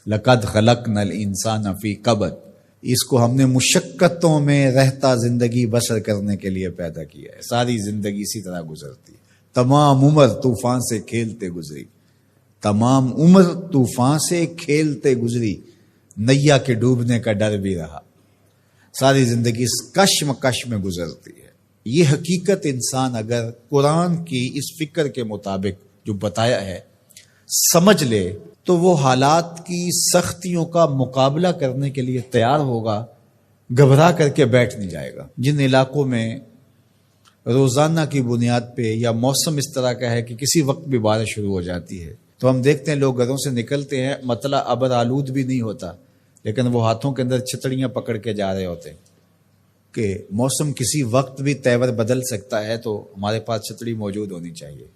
لقد خلقنا الانسان فی کبد، اس کو ہم نے مشقتوں میں رہتا زندگی بسر کرنے کے لیے پیدا کیا ہے۔ ساری زندگی اسی طرح گزرتی ہے، تمام عمر طوفان سے کھیلتے گزری، تمام عمر طوفان سے کھیلتے گزری، نیا کے ڈوبنے کا ڈر بھی رہا، ساری زندگی اس کشمکش میں گزرتی ہے۔ یہ حقیقت انسان اگر قرآن کی اس فکر کے مطابق جو بتایا ہے سمجھ لے تو وہ حالات کی سختیوں کا مقابلہ کرنے کے لیے تیار ہوگا، گھبرا کر کے بیٹھ نہیں جائے گا۔ جن علاقوں میں روزانہ کی بنیاد پہ یا موسم اس طرح کا ہے کہ کسی وقت بھی بارش شروع ہو جاتی ہے، تو ہم دیکھتے ہیں لوگ گھروں سے نکلتے ہیں، مطلع ابر آلود بھی نہیں ہوتا، لیکن وہ ہاتھوں کے اندر چھتڑیاں پکڑ کے جا رہے ہوتے ہیں کہ موسم کسی وقت بھی تیور بدل سکتا ہے، تو ہمارے پاس چھتڑی موجود ہونی چاہیے۔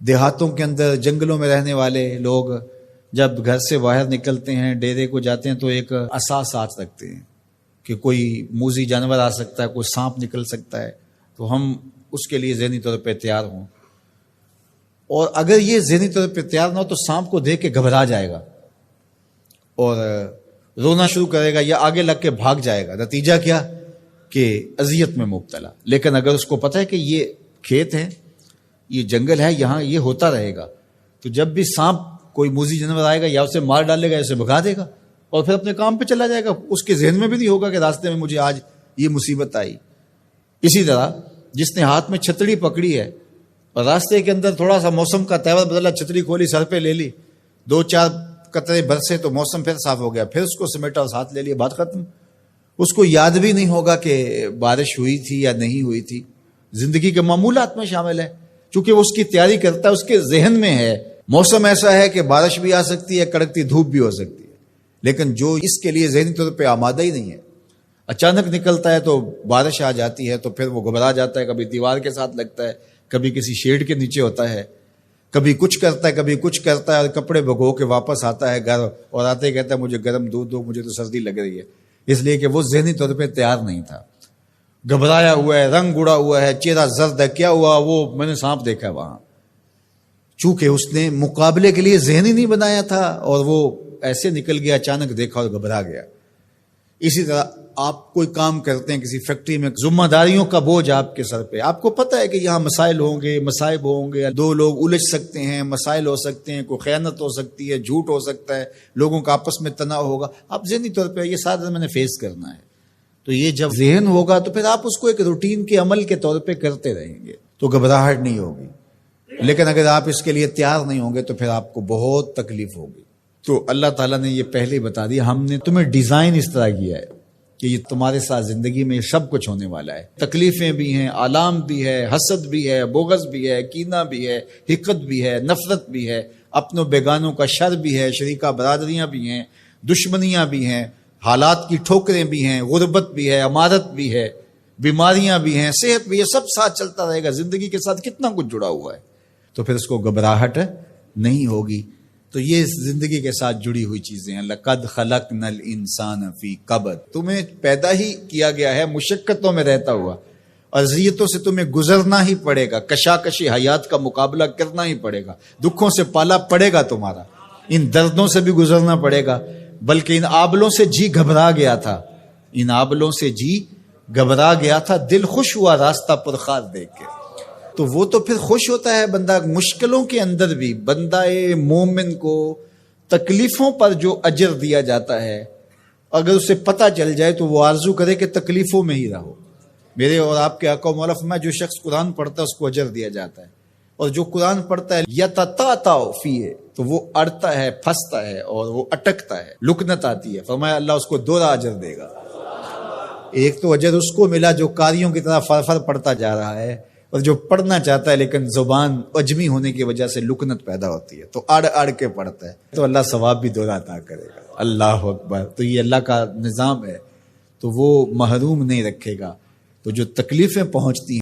دیہاتوں کے اندر جنگلوں میں رہنے والے لوگ جب گھر سے باہر نکلتے ہیں، ڈیرے کو جاتے ہیں، تو ایک عصا ساتھ رکھتے ہیں کہ کوئی موذی جانور آ سکتا ہے، کوئی سانپ نکل سکتا ہے، تو ہم اس کے لیے ذہنی طور پہ تیار ہوں۔ اور اگر یہ ذہنی طور پہ تیار نہ ہو تو سانپ کو دیکھ کے گھبرا جائے گا اور رونا شروع کرے گا یا آگے لگ کے بھاگ جائے گا، نتیجہ کیا کہ اذیت میں مبتلا۔ لیکن اگر اس کو پتہ ہے کہ یہ کھیت ہے، یہ جنگل ہے، یہاں یہ ہوتا رہے گا، تو جب بھی سانپ کوئی موذی جانور آئے گا یا اسے مار ڈالے گا یا اسے بھگا دے گا اور پھر اپنے کام پہ چلا جائے گا، اس کے ذہن میں بھی نہیں ہوگا کہ راستے میں مجھے آج یہ مصیبت آئی۔ اسی طرح جس نے ہاتھ میں چھتڑی پکڑی ہے اور راستے کے اندر تھوڑا سا موسم کا تیور بدلا، چھتڑی کھولی، سر پہ لے لی، 2-4 قطرے برسے تو موسم پھر صاف ہو گیا، پھر اس کو سمیٹا اور ساتھ لے لیا، بات ختم۔ اس کو یاد بھی نہیں ہوگا کہ بارش ہوئی تھی یا نہیں ہوئی تھی، زندگی کے معمولات میں شامل ہے، چونکہ وہ اس کی تیاری کرتا ہے، اس کے ذہن میں ہے موسم ایسا ہے کہ بارش بھی آ سکتی ہے، کڑکتی دھوپ بھی ہو سکتی ہے، لیکن جو اس کے لیے ذہنی طور پہ آمادہ ہی نہیں ہے، اچانک نکلتا ہے تو بارش آ جاتی ہے تو پھر وہ گھبرا جاتا ہے، کبھی دیوار کے ساتھ لگتا ہے، کبھی کسی شیڈ کے نیچے ہوتا ہے، کبھی کچھ کرتا ہے، کبھی کچھ کرتا ہے، اور کپڑے بھگو کے واپس آتا ہے گھر اور آتے ہی کہتا ہے مجھے گرم دودھ دو، مجھے تو سردی لگ رہی ہے، اس لیے کہ وہ ذہنی طور پہ تیار نہیں تھا، گھبرایا ہوا ہے، رنگ اڑا ہوا ہے، چہرہ زرد ہے، کیا ہوا؟ وہ میں نے سانپ دیکھا ہے وہاں، چونکہ اس نے مقابلے کے لیے ذہن ہی نہیں بنایا تھا اور وہ ایسے نکل گیا، اچانک دیکھا اور گھبرا گیا۔ اسی طرح آپ کوئی کام کرتے ہیں کسی فیکٹری میں، ذمہ داریوں کا بوجھ آپ کے سر پہ، آپ کو پتہ ہے کہ یہاں مسائل ہوں گے، مصائب ہوں گے، 2 لوگ الجھ سکتے ہیں، مسائل ہو سکتے ہیں، کوئی خیانت ہو سکتی ہے، جھوٹ ہو سکتا ہے، لوگوں کا آپس میں تناؤ ہوگا، آپ ذہنی طور پہ یہ سارا میں نے فیس کرنا ہے، تو یہ جب ذہن ہوگا تو پھر آپ اس کو ایک روٹین کے عمل کے طور پہ کرتے رہیں گے تو گھبراہٹ نہیں ہوگی۔ لیکن اگر آپ اس کے لیے تیار نہیں ہوں گے تو پھر آپ کو بہت تکلیف ہوگی۔ تو اللہ تعالیٰ نے یہ پہلے بتا دیا، ہم نے تمہیں ڈیزائن اس طرح کیا ہے کہ یہ تمہارے ساتھ زندگی میں سب کچھ ہونے والا ہے، تکلیفیں بھی ہیں، آلام بھی ہے، حسد بھی ہے، بغض بھی ہے، کینہ بھی ہے، حقد بھی ہے، نفرت بھی ہے، اپنوں بیگانوں کا شر بھی ہے، شریکہ برادریاں بھی ہیں، دشمنیاں بھی ہیں، حالات کی ٹھوکریں بھی ہیں، غربت بھی ہے، امارت بھی ہے، بیماریاں بھی ہیں، صحت بھی ہے، سب ساتھ چلتا رہے گا، زندگی کے ساتھ کتنا کچھ جڑا ہوا ہے، تو پھر اس کو گھبراہٹ نہیں ہوگی۔ تو یہ زندگی کے ساتھ جڑی ہوئی چیزیں ہیں۔ لقد خلقنا الانسان فی کبد، تمہیں پیدا ہی کیا گیا ہے مشقتوں میں رہتا ہوا، اذیتوں سے تمہیں گزرنا ہی پڑے گا، کشاکشی حیات کا مقابلہ کرنا ہی پڑے گا، دکھوں سے پالا پڑے گا تمہارا، ان دردوں سے بھی گزرنا پڑے گا، بلکہ ان آبلوں سے جی گھبرا گیا تھا، ان آبلوں سے جی گھبرا گیا تھا، دل خوش ہوا راستہ پرخار دیکھ کے۔ تو وہ تو پھر خوش ہوتا ہے بندہ مشکلوں کے اندر بھی، بندہ مومن کو تکلیفوں پر جو اجر دیا جاتا ہے اگر اسے پتہ چل جائے تو وہ آرزو کرے کہ تکلیفوں میں ہی رہو۔ میرے اور آپ کے آقا و مولا فرمایا جو شخص قرآن پڑھتا ہے اس کو اجر دیا جاتا ہے، اور جو قرآن پڑھتا ہے یتتعتع فیہ تو وہ اڑتا ہے، پھنستا ہے اور وہ اٹکتا ہے، لکنت آتی ہے، فرمایا اللہ اس کو 2 اجر دے گا۔ ایک تو اجر اس کو ملا جو قاریوں کی طرح فرفر پڑھتا جا رہا ہے، اور جو پڑھنا چاہتا ہے لیکن زبان عجمی ہونے کی وجہ سے لکنت پیدا ہوتی ہے تو اڑ اڑ کے پڑھتا ہے، تو اللہ ثواب بھی 2 عطا کرے گا۔ اللہ اکبر، تو یہ اللہ کا نظام ہے، تو وہ محروم نہیں رکھے گا۔ تو جو تکلیفیں پہنچتی ہیں